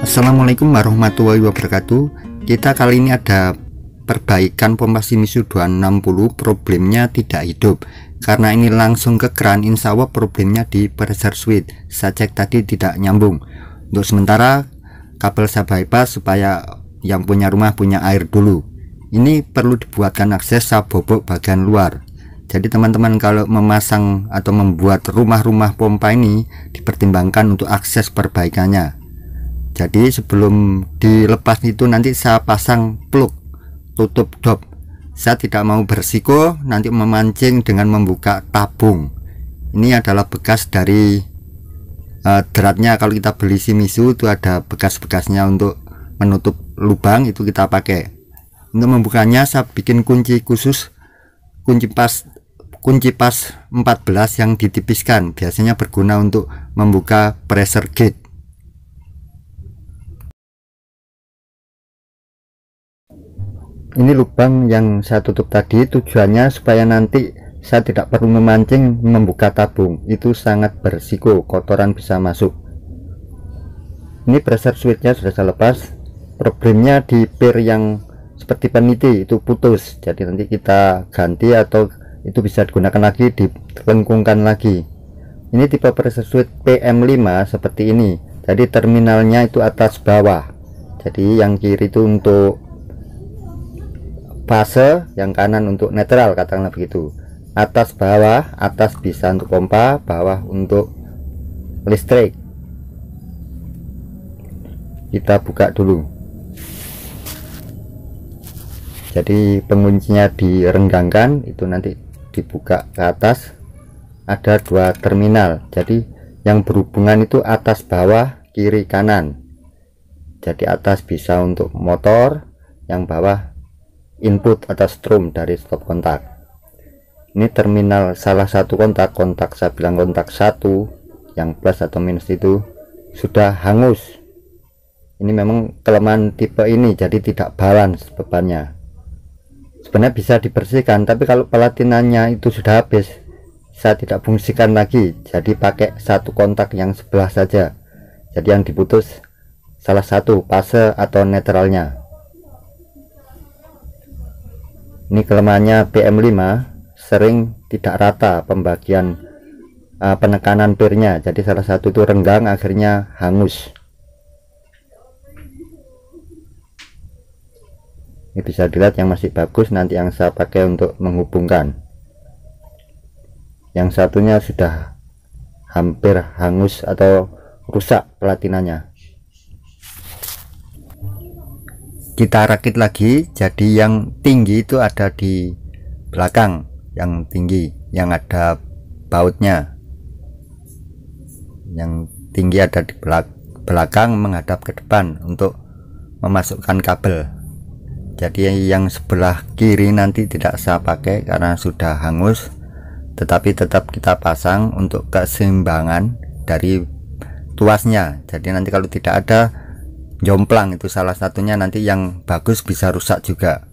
Assalamualaikum warahmatullahi wabarakatuh. Kita kali ini ada perbaikan pompa Shimizu 260, problemnya tidak hidup. Karena ini langsung ke keran, insya Allah problemnya di pressure switch. Saya cek tadi tidak nyambung. Untuk sementara kabel saya bypass supaya yang punya rumah punya air dulu. Ini perlu dibuatkan akses, saya bobok bagian luar. Jadi teman-teman kalau memasang atau membuat rumah-rumah pompa ini dipertimbangkan untuk akses perbaikannya. Jadi sebelum dilepas itu nanti saya pasang plug tutup dop. Saya tidak mau bersiko nanti memancing dengan membuka tabung. Ini adalah bekas dari dratnya. Kalau kita beli Shimizu itu ada bekas-bekasnya untuk menutup lubang, itu kita pakai. Untuk membukanya saya bikin kunci khusus, kunci pas 14 yang ditipiskan, biasanya berguna untuk membuka pressure gate. Ini lubang yang saya tutup tadi tujuannya supaya nanti saya tidak perlu memancing membuka tabung, itu sangat berisiko kotoran bisa masuk. Ini pressure switchnya sudah saya lepas. Problemnya di pir yang seperti peniti itu putus, jadi nanti kita ganti atau itu bisa digunakan lagi, dilengkungkan lagi. Ini tipe pressure switch PM5 seperti ini, jadi terminalnya itu atas bawah, jadi yang kiri itu untuk fase, yang kanan untuk netral, katakanlah begitu. Atas bawah, atas bisa untuk pompa, bawah untuk listrik. Kita buka dulu. Jadi penguncinya direnggangkan, itu nanti dibuka ke atas. Ada dua terminal, jadi yang berhubungan itu atas bawah, kiri kanan. Jadi atas bisa untuk motor, yang bawah input atau strom dari stop kontak. Ini terminal salah satu kontak saya bilang kontak 1 yang plus atau minus itu sudah hangus. Ini memang kelemahan tipe ini, jadi tidak balance bebannya. Sebenarnya bisa dibersihkan, tapi kalau pelatinannya itu sudah habis, saya tidak fungsikan lagi, jadi pakai satu kontak yang sebelah saja. Jadi yang diputus salah satu fase atau netralnya. Ini kelemahannya PM5, sering tidak rata pembagian penekanan pirnya, jadi salah satu itu renggang akhirnya hangus. Ini bisa dilihat yang masih bagus, nanti yang saya pakai untuk menghubungkan. Yang satunya sudah hampir hangus atau rusak pelatinannya. Kita rakit lagi, jadi yang tinggi itu ada di belakang, yang tinggi yang ada bautnya, yang tinggi ada di belakang menghadap ke depan untuk memasukkan kabel. Jadi yang sebelah kiri nanti tidak saya pakai karena sudah hangus, tetapi tetap kita pasang untuk keseimbangan dari tuasnya. Jadi nanti kalau tidak ada jomplang, itu salah satunya, nanti yang bagus bisa rusak juga.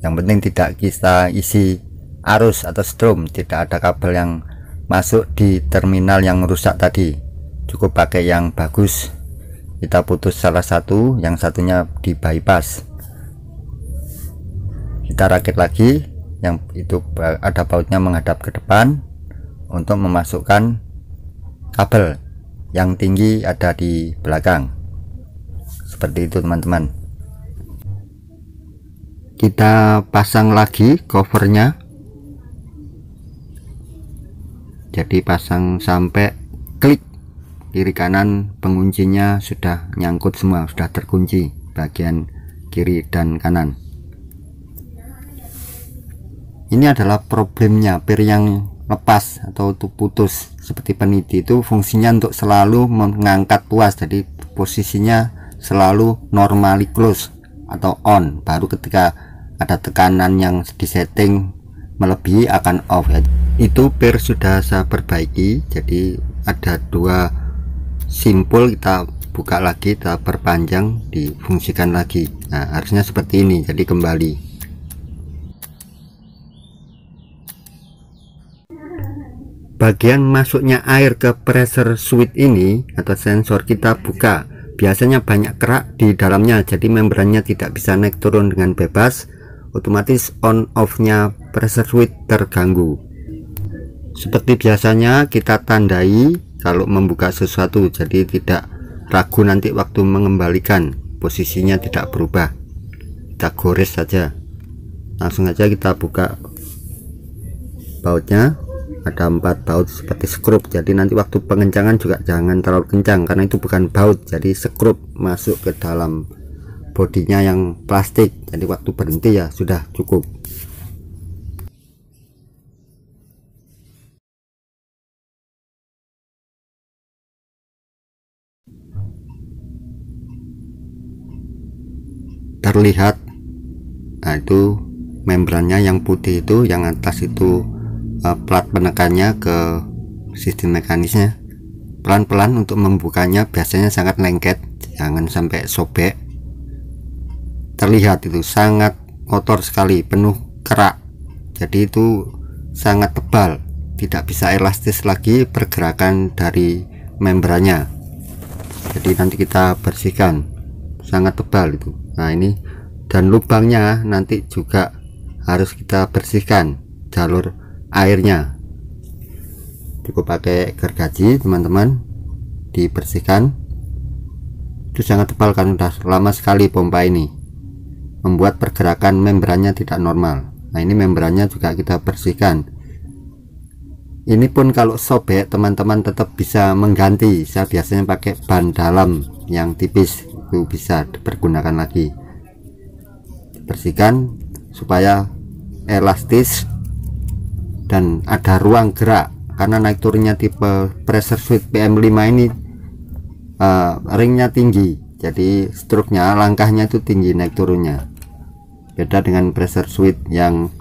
Yang penting tidak kita isi arus atau strom, tidak ada kabel yang masuk di terminal yang rusak tadi, cukup pakai yang bagus. Kita putus salah satu, yang satunya di bypass. Kita rakit lagi, yang itu ada bautnya menghadap ke depan untuk memasukkan kabel. Yang tinggi ada di belakang, seperti itu teman-teman. Kita pasang lagi covernya, jadi pasang sampai klik. Kiri kanan penguncinya sudah nyangkut semua, sudah terkunci bagian kiri dan kanan. Ini adalah problemnya pir yang lepas atau putus seperti peniti, itu fungsinya untuk selalu mengangkat tuas, jadi posisinya selalu normally close atau on, baru ketika ada tekanan yang disetting melebihi akan off ya. Itu pir sudah saya perbaiki, jadi ada dua simpul, kita buka lagi, kita perpanjang, difungsikan lagi. Nah harusnya seperti ini, jadi kembali. bagian masuknya air ke pressure switch ini atau sensor kita buka, biasanya banyak kerak di dalamnya, jadi membrannya tidak bisa naik turun dengan bebas, otomatis on off nya pressure switch terganggu. Seperti biasanya kita tandai kalau membuka sesuatu, jadi tidak ragu nanti waktu mengembalikan posisinya tidak berubah. Kita gores saja, langsung aja kita buka bautnya. Ada 4 baut seperti skrup, jadi nanti waktu pengencangan juga jangan terlalu kencang karena itu bukan baut, jadi skrup masuk ke dalam bodinya yang plastik, jadi waktu berhenti ya sudah cukup. Terlihat, nah itu membrannya yang putih itu, yang atas itu plat penekannya ke sistem mekanisnya. Pelan-pelan untuk membukanya, biasanya sangat lengket, jangan sampai sobek. Terlihat itu sangat kotor sekali, penuh kerak, jadi itu sangat tebal, tidak bisa elastis lagi pergerakan dari membrannya. Jadi nanti kita bersihkan, sangat tebal itu. Nah ini, dan lubangnya nanti juga harus kita bersihkan jalur airnya. Cukup pakai gergaji teman-teman, dibersihkan. Itu sangat tebal kan, udah lama sekali pompa ini, membuat pergerakan membrannya tidak normal. Nah ini membrannya juga kita bersihkan. Ini pun kalau sobek teman-teman tetap bisa mengganti, saya biasanya pakai ban dalam yang tipis, itu bisa dipergunakan lagi. Bersihkan supaya elastis dan ada ruang gerak, karena naik turunnya tipe pressure switch PM5 ini ringnya tinggi, jadi struknya, langkahnya itu tinggi naik turunnya, beda dengan pressure switch yang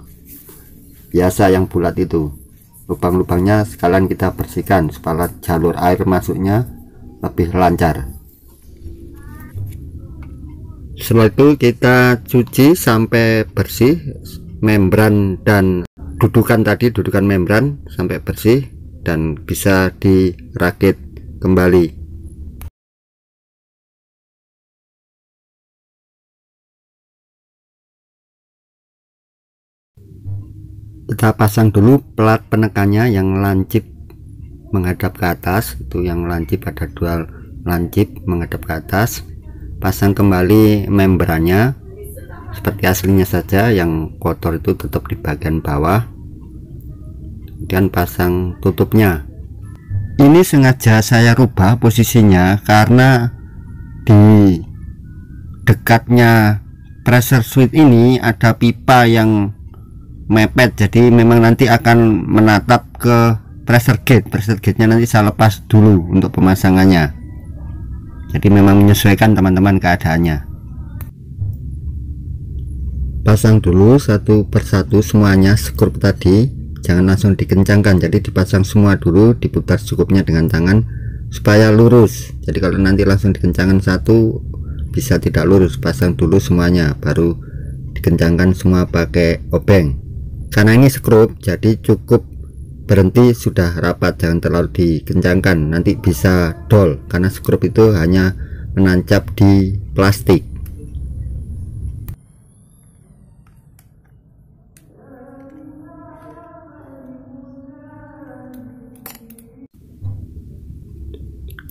biasa yang bulat itu. Lubang-lubangnya sekalian kita bersihkan supaya jalur air masuknya lebih lancar. Setelah itu kita cuci sampai bersih membran dan dudukan tadi, dudukan membran sampai bersih dan bisa dirakit kembali. Kita pasang dulu plat penekannya yang lancip menghadap ke atas, itu yang lancip, ada 2 lancip menghadap ke atas. Pasang kembali membrannya seperti aslinya saja, yang kotor itu tetap di bagian bawah. Kemudian pasang tutupnya. Ini sengaja saya rubah posisinya karena di dekatnya pressure switch ini ada pipa yang mepet, jadi memang nanti akan menatap ke pressure gate. Pressure gate-nya nanti saya lepas dulu untuk pemasangannya, jadi memang menyesuaikan teman-teman keadaannya. Pasang dulu satu persatu semuanya skrup tadi, jangan langsung dikencangkan, jadi dipasang semua dulu, diputar cukupnya dengan tangan supaya lurus. Jadi kalau nanti langsung dikencangkan satu bisa tidak lurus, pasang dulu semuanya baru dikencangkan semua pakai obeng. Karena ini skrup, jadi cukup berhenti sudah rapat, jangan terlalu dikencangkan, nanti bisa dol karena skrup itu hanya menancap di plastik.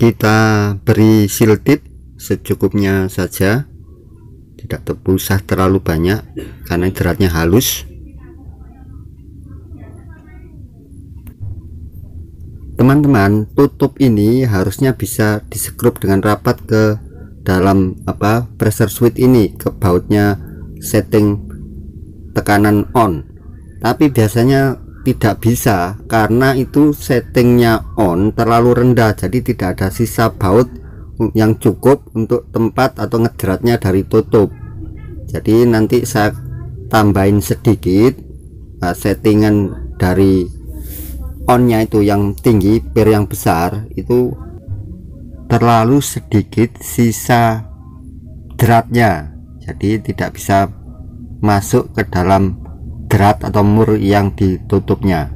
Kita beri seal tip secukupnya saja, tidak usah terlalu banyak karena jeratnya halus. Teman-teman, tutup ini harusnya bisa disekrup dengan rapat ke dalam pressure switch ini, ke bautnya setting tekanan on, tapi biasanya tidak bisa karena itu settingnya on terlalu rendah, jadi tidak ada sisa baut yang cukup untuk tempat atau ngejeratnya dari tutup. Jadi nanti saya tambahin sedikit settingan dari onnya itu yang tinggi, per yang besar itu terlalu sedikit sisa jeratnya, jadi tidak bisa masuk ke dalam jerat atau mur yang ditutupnya.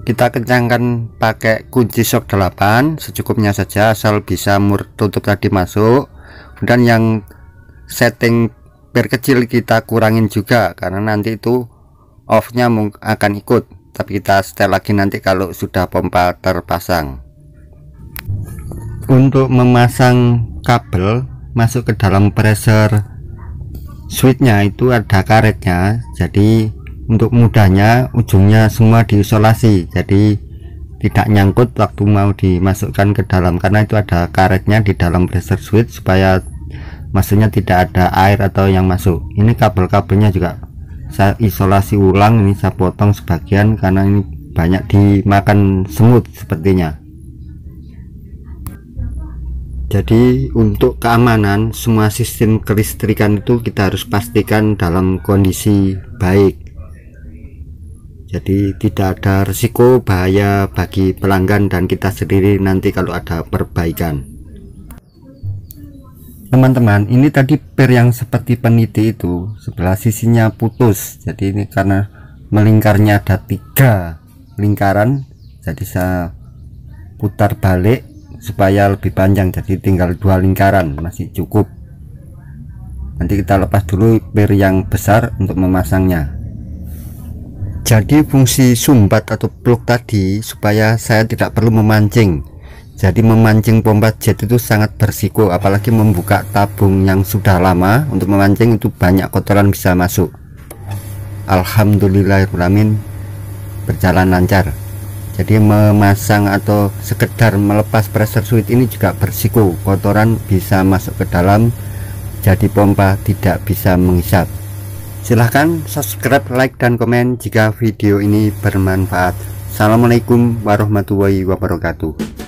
kita kencangkan pakai kunci shock 8 secukupnya saja, asal bisa mur tutup tadi masuk. Dan yang setting per kecil kita kurangin juga, karena nanti itu off nya akan ikut, tapi kita setel lagi nanti kalau sudah pompa terpasang. Untuk memasang kabel masuk ke dalam pressure switchnya itu ada karetnya, jadi untuk mudahnya ujungnya semua diisolasi, jadi tidak nyangkut waktu mau dimasukkan ke dalam, karena itu ada karetnya di dalam pressure switch supaya maksudnya tidak ada air atau yang masuk. Ini kabel-kabelnya juga saya isolasi ulang, ini saya potong sebagian karena ini banyak dimakan semut sepertinya. Jadi untuk keamanan semua sistem kelistrikan itu kita harus pastikan dalam kondisi baik, jadi tidak ada risiko bahaya bagi pelanggan dan kita sendiri nanti kalau ada perbaikan. Teman-teman, ini tadi per yang seperti peniti itu sebelah sisinya putus, jadi ini karena melingkarnya ada 3 lingkaran, jadi saya putar balik supaya lebih panjang, jadi tinggal 2 lingkaran masih cukup. Nanti kita lepas dulu per yang besar untuk memasangnya. Jadi fungsi sumbat atau plug tadi supaya saya tidak perlu memancing. Jadi memancing pompa jet itu sangat berisiko, apalagi membuka tabung yang sudah lama. Untuk memancing itu banyak kotoran bisa masuk. Alhamdulillahirrahmanirrahim berjalan lancar. Jadi memasang atau sekedar melepas pressure switch ini juga berisiko, kotoran bisa masuk ke dalam, jadi pompa tidak bisa menghisap. Silahkan subscribe, like, dan komen jika video ini bermanfaat. Assalamualaikum warahmatullahi wabarakatuh.